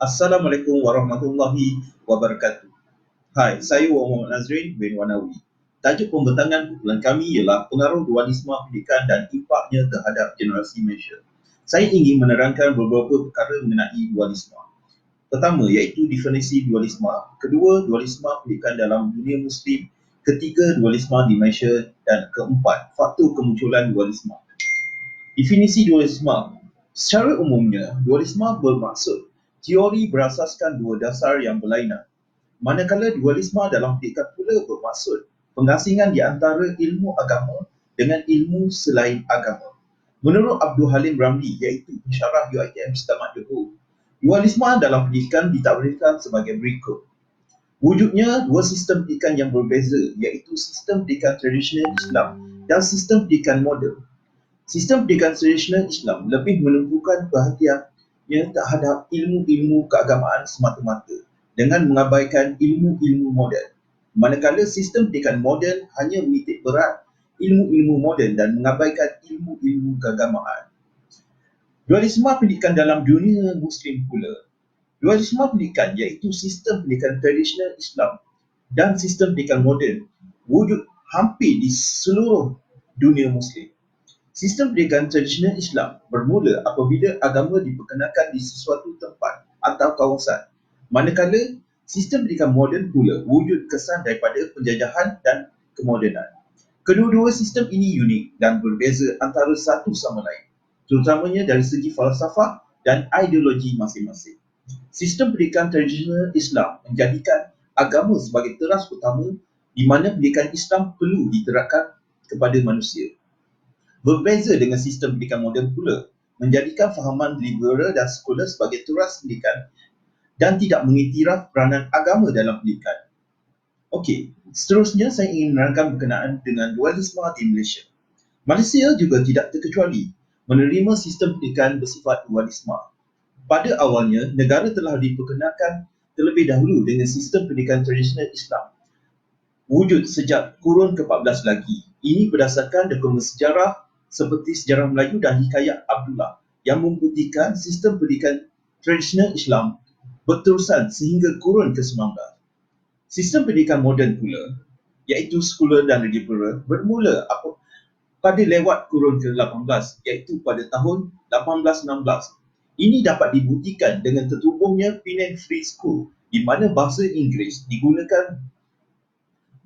Assalamualaikum warahmatullahi wabarakatuh. Hai, saya Muhammad Nazrin bin Wanawi. Tajuk pembentangan kumpulan kami ialah pengaruh dualisme pendidikan dan impaknya terhadap generasi Malaysia. Saya ingin menerangkan beberapa perkara mengenai dualisme. Pertama, iaitu definisi dualisme. Kedua, dualisme pendidikan dalam dunia Muslim. Ketiga, dualisme di Malaysia. Dan keempat, faktor kemunculan dualisme. Definisi dualisme. Secara umumnya, dualisme bermaksud teori berasaskan dua dasar yang berlainan. Manakala dualisme dalam pendidikan pula bermaksud pengasingan di antara ilmu agama dengan ilmu selain agama. Menurut Abdul Halim Ramli, iaitu pensyarah UiTM Setamat Johor, dualisme dalam pendidikan ditakwilkan sebagai berikut. Wujudnya dua sistem pendidikan yang berbeza, iaitu sistem pendidikan tradisional Islam dan sistem pendidikan moden. Sistem pendidikan tradisional Islam lebih menumpukan perhatiannya terhadap ilmu-ilmu keagamaan semata-mata dengan mengabaikan ilmu-ilmu moden. Manakala sistem pendidikan moden hanya menitik berat ilmu-ilmu moden dan mengabaikan ilmu-ilmu keagamaan. Dualisme pendidikan dalam dunia Muslim pula. Dualisme pendidikan iaitu sistem pendidikan tradisional Islam dan sistem pendidikan moden wujud hampir di seluruh dunia Muslim. Sistem pendidikan tradisional Islam bermula apabila agama diperkenalkan di sesuatu tempat atau kawasan. Manakala sistem pendidikan moden pula wujud kesan daripada penjajahan dan kemodenan. Kedua-dua sistem ini unik dan berbeza antara satu sama lain, terutamanya dari segi falsafah dan ideologi masing-masing. Sistem pendidikan tradisional Islam menjadikan agama sebagai teras utama di mana pendidikan Islam perlu diterapkan kepada manusia. Berbeza dengan sistem pendidikan moden pula, menjadikan fahaman liberal dan sekular sebagai teras pendidikan dan tidak mengiktiraf peranan agama dalam pendidikan. Okey, seterusnya saya ingin menerangkan berkenaan dengan dualisme di Malaysia. Malaysia juga tidak terkecuali menerima sistem pendidikan bersifat dualisme. Pada awalnya, negara telah diperkenalkan terlebih dahulu dengan sistem pendidikan tradisional Islam. Wujud sejak kurun ke-14 lagi. Ini berdasarkan dokumen sejarah seperti Sejarah Melayu dan Hikayat Abdullah yang membuktikan sistem pendidikan tradisional Islam berterusan sehingga kurun ke-19. Sistem pendidikan moden pula, iaitu sekular dan liberal, bermula pada lewat kurun ke-18, iaitu pada tahun 1816. Ini dapat dibuktikan dengan tertubuhnya Penang Free School di mana bahasa Inggeris digunakan.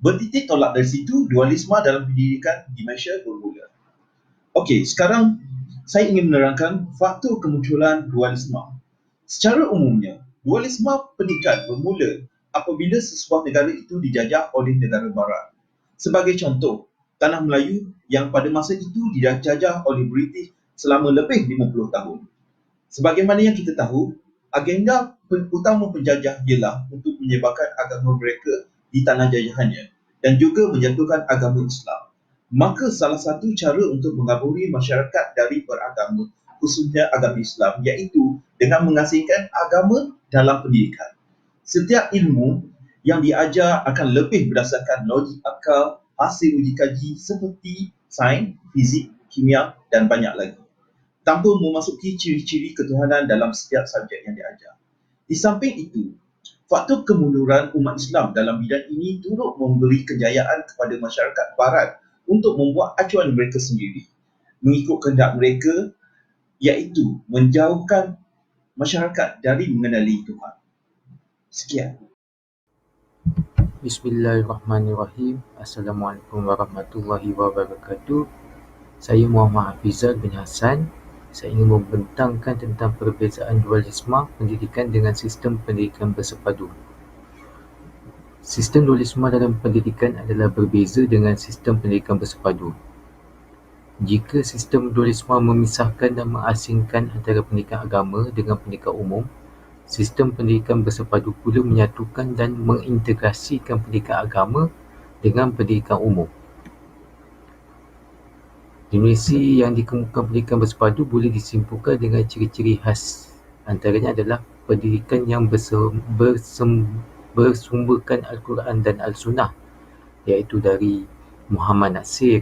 Bertitik tolak dari situ, dualisme dalam pendidikan di Malaysia bermula. Okey, sekarang saya ingin menerangkan faktor kemunculan dualisme. Secara umumnya, dualisme pendidikan bermula apabila sesebuah negara itu dijajah oleh negara barat. Sebagai contoh, Tanah Melayu yang pada masa itu dijajah oleh British selama lebih 50 tahun. Sebagaimana yang kita tahu, agenda utama penjajah ialah untuk menyebarkan agama mereka di tanah jajahannya dan juga menjatuhkan agama Islam. Maka salah satu cara untuk mengaburi masyarakat dari beragama, khususnya agama Islam, iaitu dengan mengasingkan agama dalam pendidikan. Setiap ilmu yang diajar akan lebih berdasarkan logik akal, hasil uji kaji seperti sains, fizik, kimia dan banyak lagi, tanpa memasuki ciri-ciri ketuhanan dalam setiap subjek yang diajar. Di samping itu, faktor kemunduran umat Islam dalam bidang ini turut memberi kejayaan kepada masyarakat barat untuk membuat acuan mereka sendiri mengikut kehendak mereka, iaitu menjauhkan masyarakat dari mengenali Tuhan. Sekian. Bismillahirrahmanirrahim. Assalamualaikum warahmatullahi wabarakatuh. Saya Muhammad Hafizal bin Hassan. Saya ingin membentangkan tentang perbezaan dualisme pendidikan dengan sistem pendidikan bersepadu. Sistem dualisme dalam pendidikan adalah berbeza dengan sistem pendidikan bersepadu. Jika sistem dualisme memisahkan dan mengasingkan antara pendidikan agama dengan pendidikan umum, sistem pendidikan bersepadu pula menyatukan dan mengintegrasikan pendidikan agama dengan pendidikan umum. Definisi yang dikemukakan pendidikan bersepadu boleh disimpulkan dengan ciri-ciri khas. Antaranya adalah pendidikan yang bersumberkan Al-Quran dan Al-Sunnah, iaitu dari Muhammad Nasir,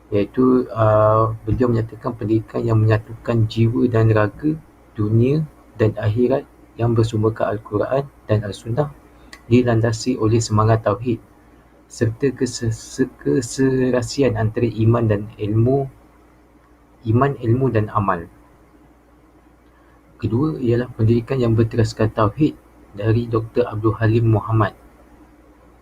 iaitu beliau menyatakan pendidikan yang menyatukan jiwa dan raga, dunia dan akhirat yang bersumberkan Al-Quran dan Al-Sunnah dilandasi oleh semangat tauhid serta keserasian antara iman, ilmu dan amal. Kedua ialah pendidikan yang berteraskan tauhid dari Dr. Abdul Halim Muhammad,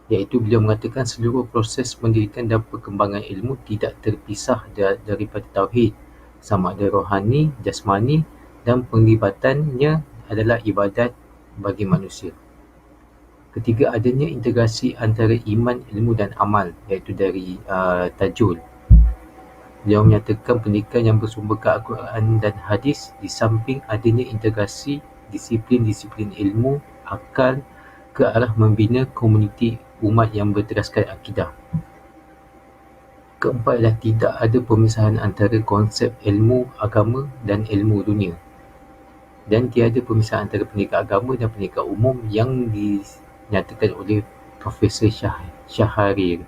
iaitu beliau mengatakan seluruh proses pendidikan dan perkembangan ilmu tidak terpisah daripada tauhid, sama ada rohani, jasmani, dan penglibatannya adalah ibadat bagi manusia. Ketiga, adanya integrasi antara iman, ilmu dan amal, iaitu dari Tajul. Beliau menyatakan pendidikan yang bersumberkan Al-Quran dan hadis di samping adanya integrasi disiplin-disiplin ilmu, akal ke arah membina komuniti umat yang berteraskan akidah. Keempat ialah tidak ada pemisahan antara konsep ilmu agama dan ilmu dunia. Dan tiada pemisahan antara pendidikan agama dan pendidikan umum yang dinyatakan oleh Profesor Syaharir.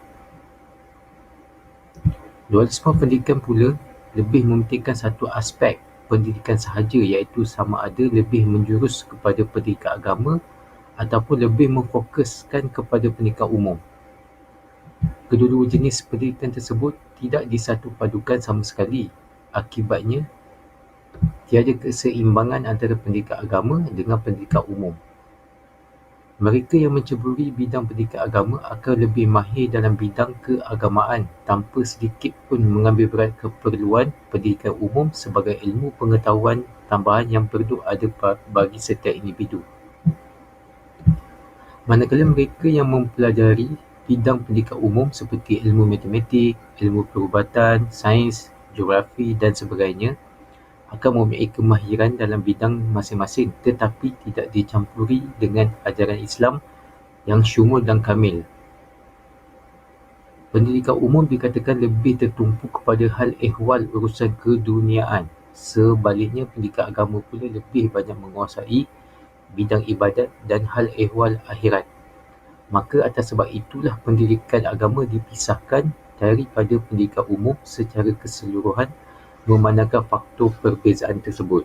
Dualisme pendidikan pula lebih mementingkan satu aspek pendidikan sahaja, iaitu sama ada lebih menjurus kepada pendidikan agama ataupun lebih memfokuskan kepada pendidikan umum. Kedua-dua jenis pendidikan tersebut tidak disatupadukan sama sekali. Akibatnya, tiada keseimbangan antara pendidikan agama dengan pendidikan umum. Mereka yang menceburi bidang pendidikan agama akan lebih mahir dalam bidang keagamaan tanpa sedikit pun mengambil berat keperluan pendidikan umum sebagai ilmu pengetahuan tambahan yang perlu ada bagi setiap individu. Manakala mereka yang mempelajari bidang pendidikan umum seperti ilmu matematik, ilmu perubatan, sains, geografi dan sebagainya akan mempunyai kemahiran dalam bidang masing-masing tetapi tidak dicampuri dengan ajaran Islam yang syumul dan kamil. Pendidikan umum dikatakan lebih tertumpu kepada hal ehwal urusan keduniaan. Sebaliknya, pendidikan agama pula lebih banyak menguasai bidang ibadat dan hal ehwal akhirat. Maka atas sebab itulah pendidikan agama dipisahkan daripada pendidikan umum secara keseluruhan memandangkan faktor perbezaan tersebut.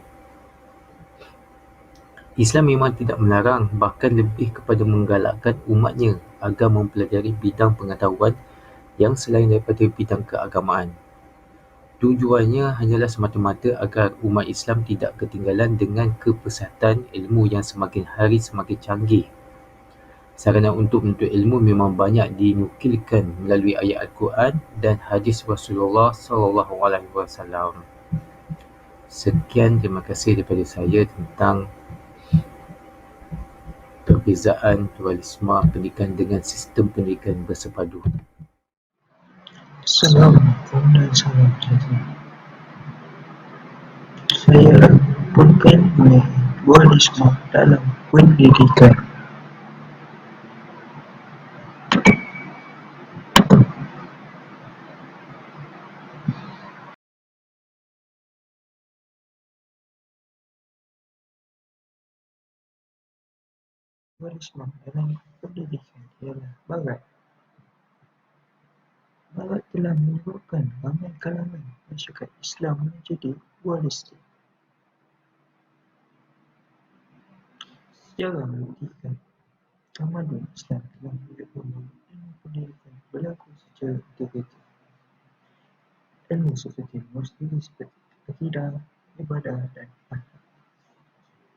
Islam memang tidak melarang, bahkan lebih kepada menggalakkan umatnya agar mempelajari bidang pengetahuan yang selain daripada bidang keagamaan. Tujuannya hanyalah semata-mata agar umat Islam tidak ketinggalan dengan kepesatan ilmu yang semakin hari semakin canggih. Sarana untuk menuntut ilmu memang banyak dinukilkan melalui ayat Al-Quran dan hadis Rasulullah SAW. Sekian, terima kasih daripada saya tentang perbezaan dualisme pendidikan dengan sistem pendidikan bersepadu. Assalamualaikum dan salam sejahtera. Saya laporkan mengenai dualisme dalam pendidikan. Dualisme dalam pendidikan ialah Barat. Barat telah menyebabkan ramai kalangan masyarakat Islam menjadi dualistik. Sejarah membuktikan tamadun Islam telah menjadi ilmu pendidikan berlaku secara integratif. Ilmu seperti mustahil seperti akidah, ibadah dan akhlak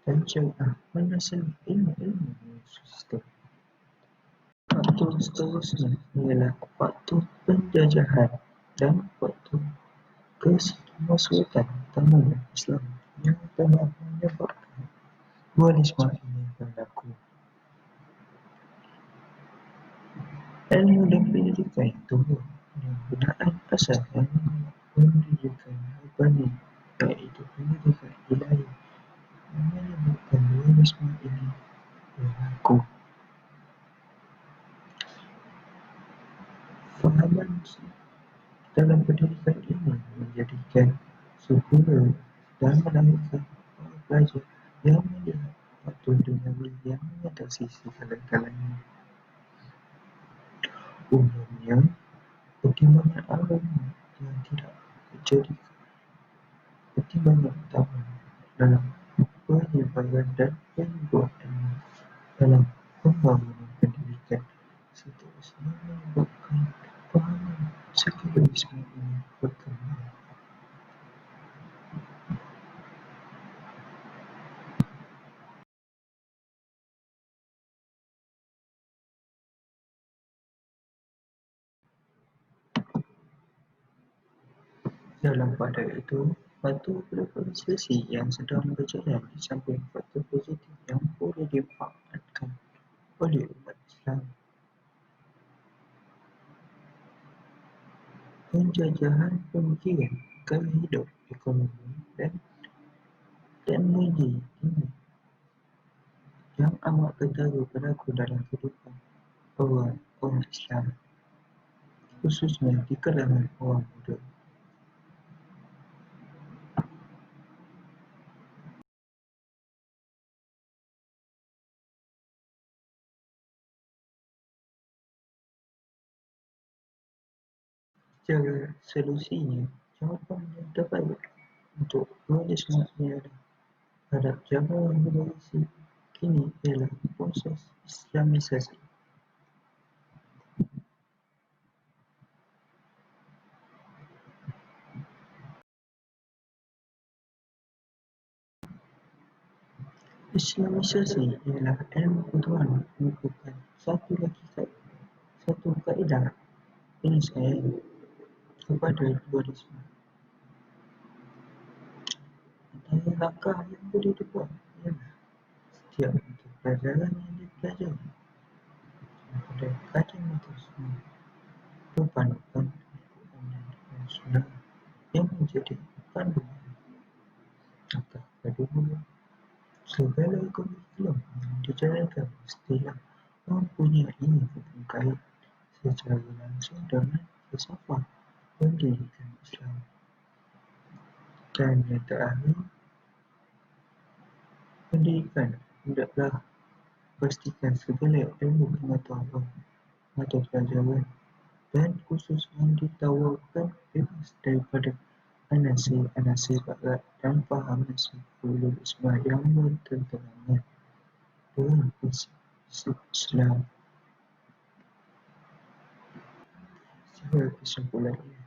dan syariah menasal ilmu-ilmu sistem. Faktor seterusnya ialah faktor penjajahan dan faktor kesemasrautan tamadun Islam yang telah menyebabkan dualisme ini berlaku. Ilmu dan pendidikan tumbuh dengan binaan asal yang menolak pendidikan Rabbani, iaitu pendidikan ilahi, yang menyebabkan dualisme ini berlaku. Fahaman dalam pendidikan ini menjadikan sempurna dan melahirkan para pelajar yang melihat faktor duniawi yang mengatasi segala-galanya. Umumnya, pertimbangan agama yang tidak menjadi pertimbangan utama dalam penyebaran dan pembuatannya dalam pembangunan pendidikan seterusnya menyebabkan pahaman sekularisme ini berkembang. Dalam pada itu, faktor globalisasi yang sedang berjalan di samping faktor positif yang boleh dimanfaatkan oleh umat Islam. Penjajahan pemikiran, gaya hidup, ekonomi dan teknologi ini yang amat kentara berlaku dalam kehidupan orang Islam, khususnya di kalangan orang muda. Secara solusinya, jawapan yang terbaik untuk dualisme ini terhadap jangkauan globalisasi kini ialah proses Islamisasi. Islamisasi ialah ilmu pengetahuan merupakan satu kaedah penyelesaian kepada dualisme. Antara langkah yang boleh dibuat ialah setiap mata pelajaran yang dipelajari pada kajian mata semua berpandukan Al-Quran dan Sunnah yang menjadi panduan. Langkah kedua, segala kurikulum yang dijalankan mestilah mempunyai hubungan kait secara langsung dengan falsafah pendidikan Islam. Dan yang terakhir, pendidikan hendaklah pastikan segala ilmu pengetahuan, mata pelajaran dan kursus yang ditawarkan bebas daripada anasir-anasir barat dan fahaman sekularisme yang bertentangan dengan prinsip Islam. Secara kesimpulannya,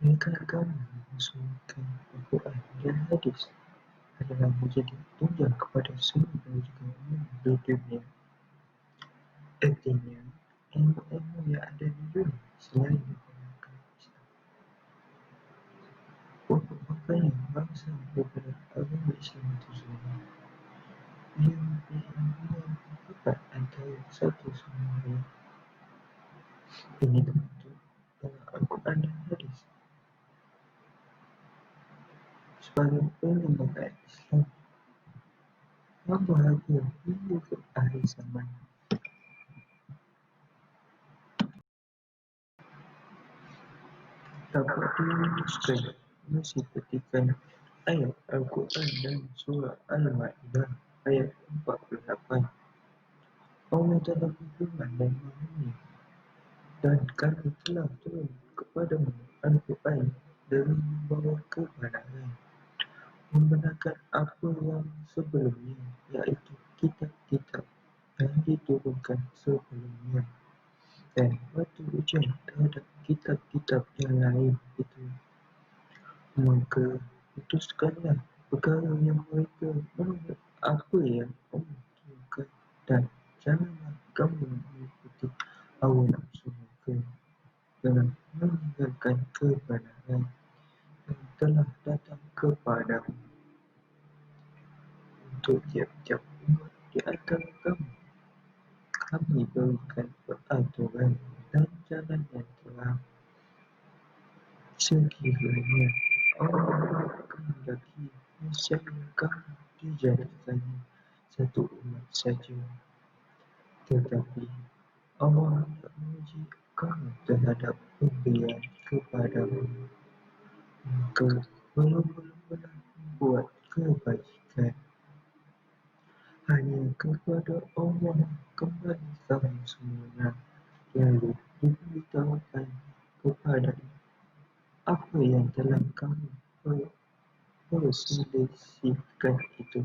mereka agama yang mensuarakan Al-Quran dan Hadis adalah menjadi tunjang kepada semua pendidikan umum di dunia. Artinya, ilmu-ilmu yang ada di dunia selain digunakan Islam. Makanya bangsa daripada agama Islam itu sendiri, ia mempunyai hubungan rapat antara satu sama lain. Ini terbentuk dalam Al-Quran dan Hadis. Sebagai pelembagaan Islam yang berharga hingga ke akhir zaman, dapat dirumuskan mesti petikan ayat Al-Quran dan surah Al-Ma'idah ayat 48. Allah telah berfirman dan menghuni, dan kami telah turun kepadamu Al-Quran dengan membawa kebenaran, membenarkan apa yang sebelumnya, iaitu kitab-kitab yang diturunkan sebelumnya, dan batu ujian terhadap kitab-kitab yang lain itu. Maka putuskanlah perkara yang mereka menurut apa yang Allah turunkan, dan janganlah kamu mengikuti hawa nafsu mereka dengan meninggalkan kebenaran yang telah datang kepadamu. Untuk tiap-tiap umat di antara kamu, kami berikan peraturan dan jalan yang terang. Sekiranya Allah kehendaki, nescaya kamu dijadikannya satu umat saja. Tetapi Allah hendak menguji kamu terhadap pemberian kepadamu, maka belum benar membuat kebajikan. Hanya kepada Allah kembali kamu semuanya, lalu diberitahukan kepadanya apa yang telah kamu perselisihkan itu.